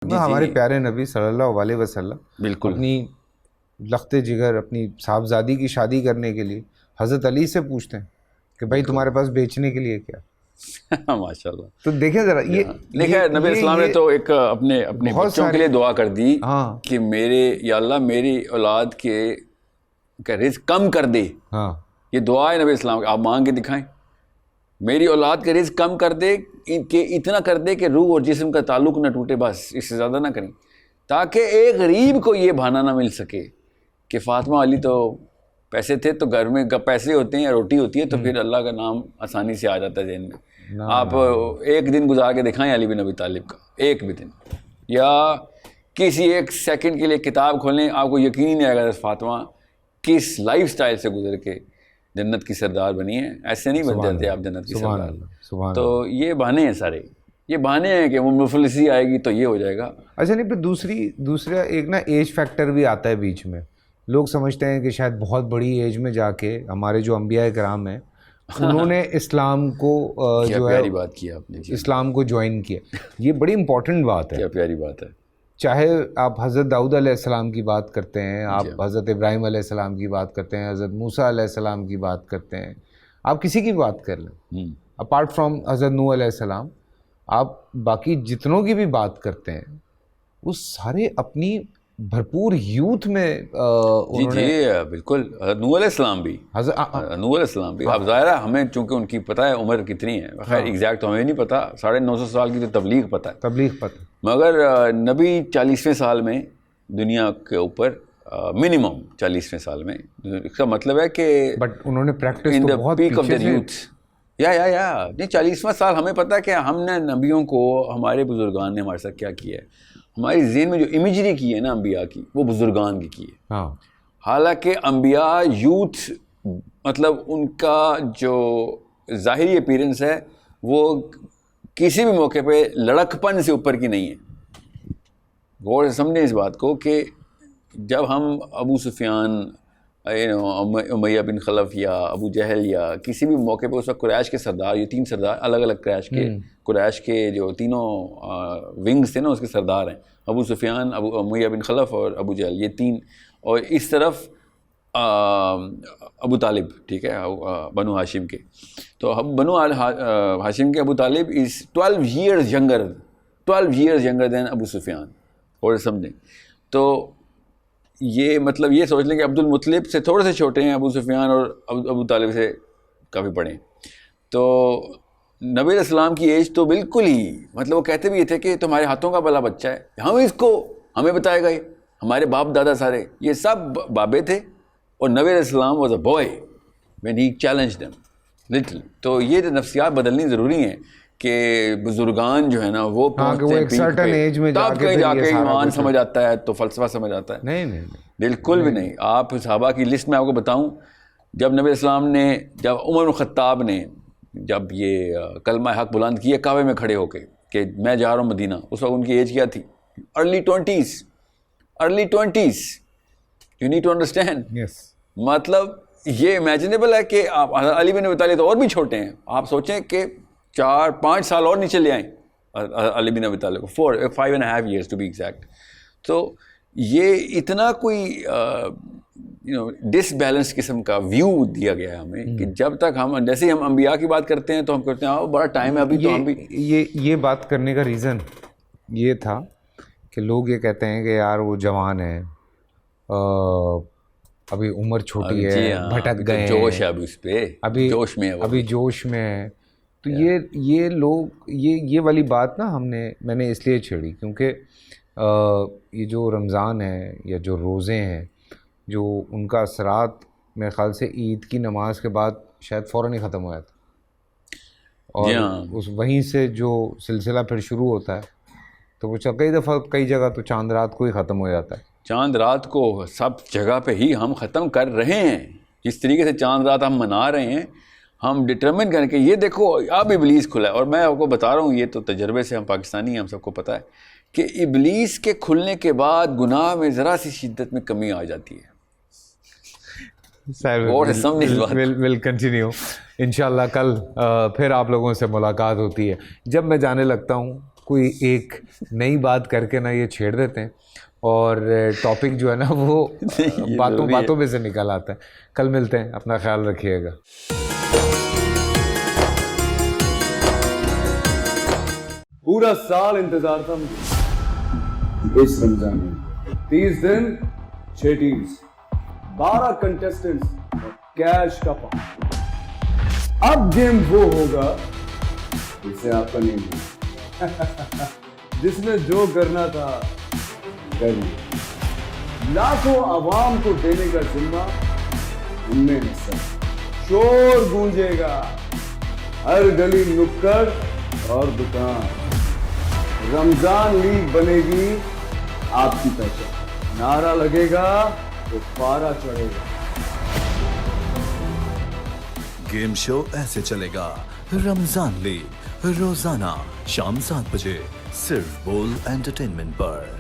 ہمارے پیارے نبی صلی اللہ علیہ وسلم بالکل اپنی لخت جگر اپنی صاحبزادی کی شادی کرنے کے لیے حضرت علی سے پوچھتے ہیں کہ بھائی تمہارے پاس بیچنے کے لیے کیا. ماشاء اللہ. تو دیکھیں ذرا یہ دیکھیں نبی اسلام نے تو ایک اپنے بچوں کے لیے دعا کر دی کہ میرے یا اللہ میری اولاد کے رزق کم کر دے. ہاں یہ دعا ہے نبی اسلام. آپ مانگ کے دکھائیں میری اولاد کا رزق کم کر دے کہ اتنا کر دے کہ روح اور جسم کا تعلق نہ ٹوٹے، بس اس سے زیادہ نہ کریں، تاکہ ایک غریب کو یہ بہانہ نہ مل سکے کہ فاطمہ علی تو پیسے تھے تو گھر میں پیسے ہوتے ہیں یا روٹی ہوتی ہے تو پھر اللہ کا نام آسانی سے آ جاتا ہے ذہن میں. آپ ایک دن گزار کے دکھائیں علی بن ابی طالب کا، ایک بھی دن، یا کسی ایک سیکنڈ کے لیے کتاب کھولیں، آپ کو یقین ہی نہیں آئے گا فاطمہ کس لائف سٹائل سے گزر کے جنت کی سردار بنی ہے. ایسے نہیں بن جاتے آپ جنت کی سردار. تو یہ بہانے ہیں سارے، یہ بہانے ہیں کہ وہ مفلسی آئے گی تو یہ ہو جائے گا. اچھا نہیں، پھر دوسرا ایک نا ایج فیکٹر بھی آتا ہے بیچ میں. لوگ سمجھتے ہیں کہ شاید بہت بڑی ایج میں جا کے ہمارے جو انبیاء کرام ہیں انہوں نے اسلام کو جو ہے پیاری بات کی آپ نے، اسلام کو جوائن کیا. یہ بڑی امپورٹنٹ بات ہے، کیا پیاری بات ہے. چاہے آپ حضرت داؤد علیہ السلام کی بات کرتے ہیں، آپ حضرت ابراہیم علیہ السلام کی بات کرتے ہیں، حضرت موسیٰ علیہ السلام کی بات کرتے ہیں، آپ کسی کی بات کر لیں اپارٹ فرام حضرت نوح علیہ السلام، آپ باقی جتنوں کی بھی بات کرتے ہیں وہ سارے اپنی بھرپور یوتھ میں جی بالکل. نوح علیہ السلام بھی، نوح علیہ السلام بھی. اب ظاہر ہے ہمیں چونکہ ان کی پتہ ہے عمر کتنی ہے، خیر ایگزیکٹ ہمیں نہیں پتہ، 950 سال کی تو تبلیغ پتہ ہے، تبلیغ پتہ، مگر نبی 40ویں سال میں دنیا کے اوپر منیمم 40ویں سال میں، اس کا مطلب ہے کہ بٹ انہوں نے پریکٹس ان تو دا بہت پیک آف پیچھے دا یوتھ. یا نہیں 40واں سال ہمیں پتہ ہے کہ ہم نے نبیوں کو، ہمارے بزرگان نے ہمارے ساتھ کیا کیا ہے. ہماری ذہن میں جو امیجری کی ہے نا انبیاء کی، وہ بزرگان کی ہے. حالانکہ انبیاء یوتھ مطلب ان کا جو ظاہری اپیرنس ہے وہ کسی بھی موقع پہ لڑک پن سے اوپر کی نہیں ہے. غور سے سمجھیں اس بات کو کہ جب ہم ابو سفیان، امیہ بن خلف یا ابو جہل یا کسی بھی موقع پہ اس وقت قریش کے سردار، یہ 3 سردار الگ الگ قریش کے جو تینوں ونگز تھے نا اس کے سردار ہیں، ابو سفیان، امیہ بن خلف اور ابو جہل، یہ 3. اور اس طرف ابو طالب، ٹھیک ہے، بنو ہاشم کے. تو بنو ہاشم کے ابو طالب از 12 years younger دین ابو سفیان. اور سمجھیں تو یہ مطلب یہ سوچ لیں کہ عبد المطلب سے تھوڑے سے چھوٹے ہیں ابو سفیان، اور ابو طالب سے کافی بڑے ہیں. تو نبی علیہ السلام کی ایج تو بالکل ہی مطلب وہ کہتے بھی یہ تھے کہ تمہارے ہاتھوں کا بھلا بچہ ہے، ہم اس کو ہمیں بتائے گا. ہمارے باپ دادا سارے یہ سب بابے تھے، اور نبی علیہ السلام was a boy when he challenged them little. تو یہ نفسیات بدلنی ضروری ہیں کہ بزرگان جو ہے نا وہ پہنچتے ہیں پیک پہ، تب کہیں جا کے ایمان سمجھ آتا ہے تو فلسفہ سمجھ آتا ہے. نہیں بالکل بھی نہیں. آپ صحابہ کی لسٹ میں آپ کو بتاؤں، جب نبی السلام نے، جب عمر بن خطاب نے جب یہ کلمہ حق بلند کیا کعبے میں کھڑے ہو کے کہ میں جا رہا ہوں مدینہ، اس وقت ان کی ایج کیا تھی؟ Early 20s. You need to understand. Yes. مطلب یہ امیجنیبل ہے کہ آپ علی بن ابی طالب تو اور بھی چھوٹے ہیں، آپ سوچیں کہ 4-5 سال اور نیچے لے آئیں علی بن ابی طالب کو، 5.5 years to be exact. تو یہ اتنا کوئی ڈس بیلنس قسم کا ویو دیا گیا ہے ہمیں کہ جب تک ہم، جیسے ہی ہم انبیاء کی بات کرتے ہیں تو ہم کرتے ہیں بڑا ٹائم ہے ابھی تو ہم بھی. یہ بات کرنے کا ریزن یہ تھا کہ لوگ یہ کہتے ہیں کہ یار وہ جوان ہیں، ابھی عمر چھوٹی ہے، بھٹک گئے، جوش ہے ابھی اس پہ، ابھی جوش میں ہے. تو یہ لوگ یہ والی بات نا میں نے اس لیے چھیڑی کیونکہ یہ جو رمضان ہے یا جو روزے ہیں، جو ان کا اثرات میرے خیال سے عید کی نماز کے بعد شاید فوراً ہی ختم ہو جاتا، اور اس وہیں سے جو سلسلہ پھر شروع ہوتا ہے تو وہ کئی دفعہ کئی جگہ تو چاند رات کو ہی ختم ہو جاتا ہے. چاند رات کو سب جگہ پہ ہی ہم ختم کر رہے ہیں. جس طریقے سے چاند رات ہم منا رہے ہیں، ہم ڈٹرمن کریں کہ یہ دیکھو اب ابلیس کھلا ہے. اور میں آپ کو بتا رہا ہوں، یہ تو تجربے سے ہم پاکستانی ہیں، ہم سب کو پتہ ہے کہ ابلیس کے کھلنے کے بعد گناہ میں ذرا سی شدت میں کمی آ جاتی ہے. ول کنٹینیو انشاءاللہ. کل پھر آپ لوگوں سے ملاقات ہوتی ہے. جب میں جانے لگتا ہوں کوئی ایک نئی بات کر کے نا یہ چھیڑ دیتے ہیں اور ٹاپک جو ہے نا وہ باتوں میں سے نکل آتا ہے. کل ملتے ہیں, اپنا خیال رکھیے گا. پورا سال انتظار تھا مجھے اس رمضان میں. 30 دن 6 ٹیمز, 12 کنٹیسٹنٹس اور کیش کا پاؤں. اب گیم وہ ہوگا جسے آپ کا نہیں ہوگا, جس نے جو کرنا تھا کر لیا. لاکھوں عوام کو دینے کا ذمہ ان میں حصہ. شور گونجے گا ہر گلی نکڑ اور دکان. رمضان لیگ بنے گی آپ کی پہچان. نعرہ لگے گا تو پارا چڑھے گا. گیم شو ایسے چلے گا. رمضان لیگ روزانہ شام 7 بجے صرف بول انٹرٹینمنٹ پر.